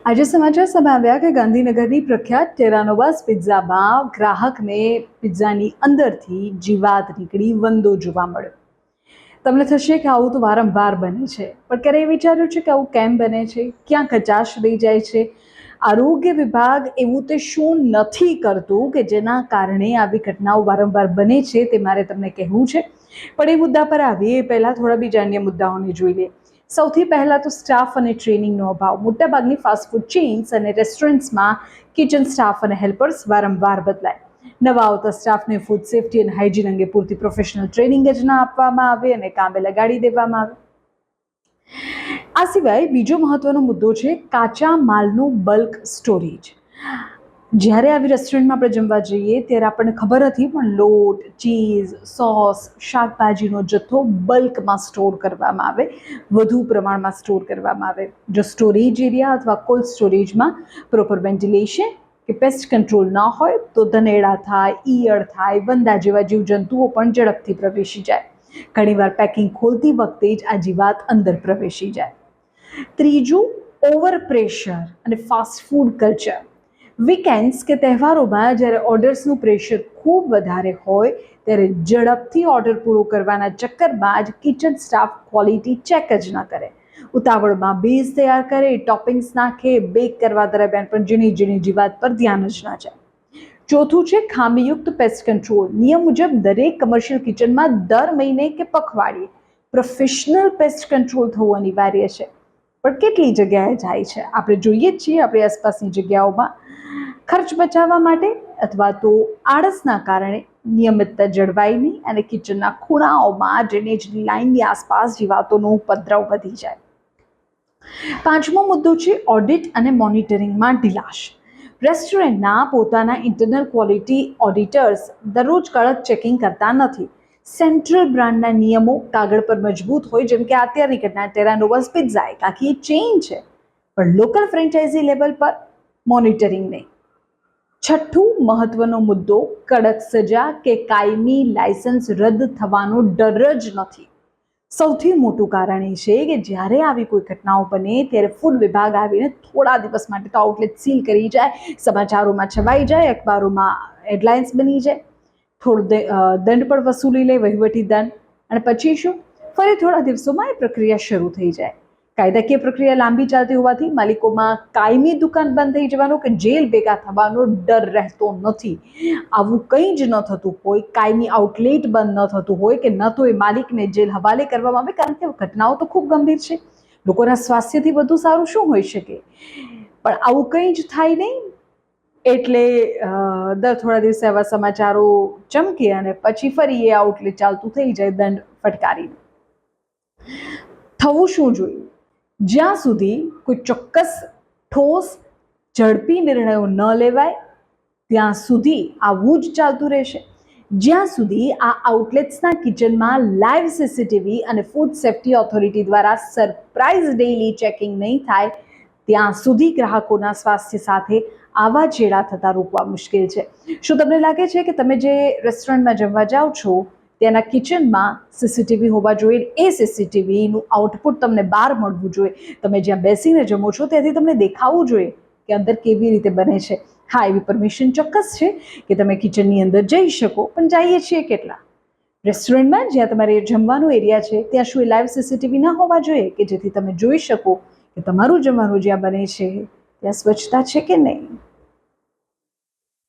આજે સમાચાર સામે આવ્યા કે ગાંધીનગરની પ્રખ્યાત ટેરાનોવાસ પિઝામાં ગ્રાહકને પિઝાની અંદરથી જીવાત નીકળી વંદો જોવા મળ્યો। તમને થશે કે આવું તો વારંવાર બને છે, પણ ક્યારેય વિચાર્યું છે કે આવું કેમ બને છે? ક્યાં કચાશ રહી જાય છે? આરોગ્ય વિભાગ એવું તે શું નથી કરતું કે જેના કારણે આવી ઘટનાઓ વારંવાર બને છે? તે મારે તમને કહેવું છે, પણ એ મુદ્દા પર આવીએ એ પહેલાં થોડા બીજા અન્ય મુદ્દાઓને જોઈ લઈએ। સૌથી પહેલાં તો સ્ટાફ અને ટ્રેનિંગનો અભાવ। મોટાભાગની ફાસ્ટફૂડ ચેઇન્સ અને રેસ્ટોરન્ટ્સમાં કિચન સ્ટાફ અને હેલ્પર્સ વારંવાર બદલાય। નવા આવતા સ્ટાફને ફૂડ સેફ્ટી અને હાઇજીન અંગે પૂરતી પ્રોફેશનલ ટ્રેનિંગ જ ના આપવામાં આવે અને કામે લગાડી દેવામાં આવે। આ સિવાય બીજો મહત્વનો મુદ્દો છે કાચા માલનું બલ્ક સ્ટોરેજ। જ્યારે આવી રેસ્ટોરન્ટમાં આપણે જમવા જઈએ ત્યારે આપણને ખબર હતી, પણ લોટ, ચીઝ, સોસ, શાકભાજીનો જથ્થો બલ્કમાં સ્ટોર કરવામાં આવે, વધુ પ્રમાણમાં સ્ટોર કરવામાં આવે। જો સ્ટોરેજ એરિયા અથવા કોલ્ડ સ્ટોરેજમાં પ્રોપર વેન્ટિલેશન કે પેસ્ટ કંટ્રોલ ન હોય તો ધનેડા થાય, ઈયળ થાય, વંદા જેવા જીવજંતુઓ પણ ઝડપથી પ્રવેશી જાય। ઘણીવાર પેકિંગ ખોલતી વખતે જ આ જીવાત અંદર પ્રવેશી જાય। ત્રીજું, ઓવર પ્રેશર અને ફાસ્ટ ફૂડ કલ્ચર। વીકેન્ડ્સ કે તહેવારોમાં જ્યારે ઓર્ડર્સનું પ્રેશર ખૂબ વધારે હોય ત્યારે ઝડપથી ઓર્ડર પૂરો કરવાના ચક્કરમાં જ કિચન સ્ટાફ ક્વોલિટી ચેક જ ન કરે, ઉતાવળમાં બેઝ તૈયાર કરે, ટોપિંગ્સ નાખે, બેક કરવા દરમિયાન પણ ઝીણી ઝીણી જીવાત પર ધ્યાન જ ના જાય। ચોથું છે ખામીયુક્ત પેસ્ટ કંટ્રોલ। નિયમ મુજબ દરેક કમર્શિયલ કિચનમાં દર મહિને કે પખવાડિયે પ્રોફેશનલ પેસ્ટ કંટ્રોલ થવું અનિવાર્ય છે, પણ કેટલી જગ્યાએ જાય છે? આપણે જોઈએ જ છીએ આપણી આસપાસની જગ્યાઓમાં। ખર્ચ બચાવવા માટે અથવા તો આળસના કારણે નિયમિતતા જળવાય નહીં અને કિચનના ખૂણાઓમાં ડ્રેનેજની લાઇનની આસપાસ જીવાતોનો ઉપદ્રવ વધી જાય। પાંચમો મુદ્દો છે ઓડિટ અને મોનિટરિંગમાં ઢીલાશ। રેસ્ટોરન્ટના પોતાના ઇન્ટરનલ ક્વોલિટી ઓડિટર્સ દરરોજ કડક ચેકિંગ કરતા નથી। સેન્ટ્રલ બ્રાન્ડના નિયમો કાગળ પર મજબૂત હોય, જેમ કે અત્યારની ઘટના ટેરાનોવાસ પિઝા, એક આખી ચેઇન છે, પણ લોકલ ફ્રેન્ચાઇઝી લેવલ પર મોનિટરિંગ નહીં। છઠ્ઠું મહત્વનો મુદ્દો કડક સજા કે કાયમી લાયસન્સ રદ થવાનો ડર જ નથી। સૌથી મોટું કારણ એ છે કે જ્યારે આવી કોઈ ઘટનાઓ બને ત્યારે ફૂડ વિભાગ આવીને થોડા દિવસ માટે તો આઉટલેટ સીલ કરી જાય, સમાચારોમાં છવાઈ જાય, અખબારોમાં હેડલાઇન્સ બની જાય, થોડો દંડ પણ વસૂલી લે, વહીવટી દંડ, અને પછી શું? ફરી થોડા દિવસોમાં એ પ્રક્રિયા શરૂ થઈ જાય। કાયદાકીય પ્રક્રિયા લાંબી ચાલતી હોવાથી માલિકોમાં કાયમી દુકાન બંધ થઈ જવાનો કે જેલ ભેગા થવાનો ડર રહેતો નથી। આવું કંઈ જ ન થતું હોય, કાયમી આઉટલેટ બંધ ન થતું હોય કે ન તો એ માલિકને જેલ હવાલે કરવામાં આવે, કારણ કે ઘટનાઓ તો ખૂબ ગંભીર છે। લોકોના સ્વાસ્થ્યથી વધુ સારું શું હોઈ શકે? પણ આવું કંઈ જ થાય નહીં, એટલે દર થોડા દિવસે આવા સમાચારો ચમકે અને પછી ફરી એ આઉટલેટ ચાલતું થઈ જાય દંડ ફટકારીને। થવું શું જોઈએ? જ્યાં સુધી કોઈ ચોક્કસ ઠોસ ઝડપી નિર્ણયો ન લેવાય ત્યાં સુધી આવું જ ચાલતું રહેશે। જ્યાં સુધી આ આઉટલેટ્સના કિચનમાં લાઈવ સીસીટીવી અને ફૂડ સેફ્ટી ઓથોરિટી દ્વારા સરપ્રાઇઝ ડેઇલી ચેકિંગ નહીં થાય ત્યાં સુધી ગ્રાહકોના સ્વાસ્થ્ય સાથે આવા ચેડા થતા રોકવા મુશ્કેલ છે। શું તમને લાગે છે કે તમે જે રેસ્ટોરન્ટમાં જમવા જાઓ છો ત્યાંના કિચનમાં સીસીટીવી હોવા જોઈએ? એ સીસીટીવીનું આઉટપુટ તમને બહાર મળવું જોઈએ। તમે જ્યાં બેસીને જમો છો ત્યાંથી તમને દેખાવું જોઈએ કે અંદર કેવી રીતે બને છે। હા, એવી પરમિશન ચોક્કસ છે કે તમે કિચનની અંદર જઈ શકો, પણ જઈએ છીએ કેટલા? રેસ્ટોરન્ટમાં જ્યાં તમારે જમવાનું એરિયા છે ત્યાં શું એ લાઈવ સીસીટીવી ન હોવા જોઈએ કે જેથી તમે જોઈ શકો કે તમારું જમવાનું જ્યાં બને છે ત્યાં સ્વચ્છતા છે કે નહીં?